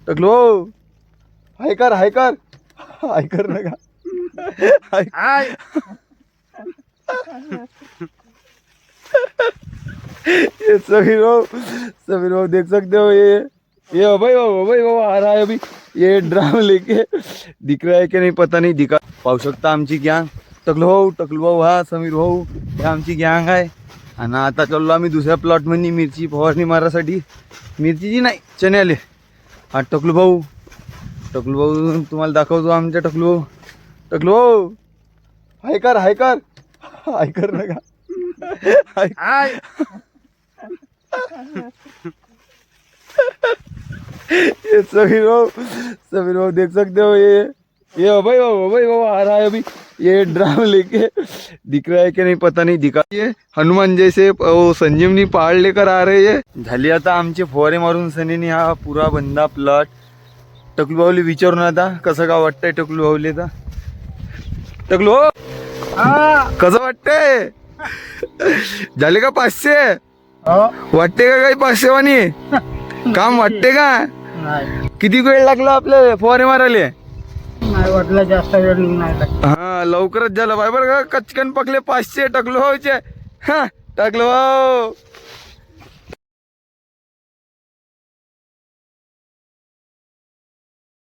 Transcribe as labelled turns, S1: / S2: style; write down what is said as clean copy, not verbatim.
S1: टकलू भाऊ हाय कर हाय कर हाय कर नका हाय ये समीर भाऊ देख सकते हो ये भाई बाबा आ रहा है अभी ये ड्राम लेके दिख रहा है कि नहीं पता नहीं दिखा पाहू शकता आमची गँग टकलू भाऊ हा समीर भाऊ हे आमची गँग आहे आणि आता चाललो आम्ही दुसऱ्या प्लॉटमध्ये मिरची फवारणी मारासाठी मिरचीची नाही चण्याले हा टकलू भाऊ तुम्हाला दाखवतो आमच्या टकलू भाऊ हाय कर नका हाय ये समीर भाऊ देख सकते हो ये भाई बाबा आ रहा है अभी ये ड्राम लेके दिख रहा है कि नहीं पता नहीं दिखा ये हनुमान जैसे वो संजीवनी पहाड़ लेकर आ रहे है झाली आता आमचे फवारे मारून सनीने हा पुरा बंदा प्लॉट टकलू भाऊले विचारून आता कसं का वाटतंय टकलू भाऊले तर टकलू कसं वाटतंय झाले का 500 वाटते का काही 500 वाणी काम वाटते का किती वेळ लागला आपल्याला फवारे मारायला
S2: नाही वाटलं जास्त वेळ नाही लागला.
S1: हा लवकरच झालं बाय बरं का कचकन पकले 500 टकलू भाऊचे हा टकलू भाऊ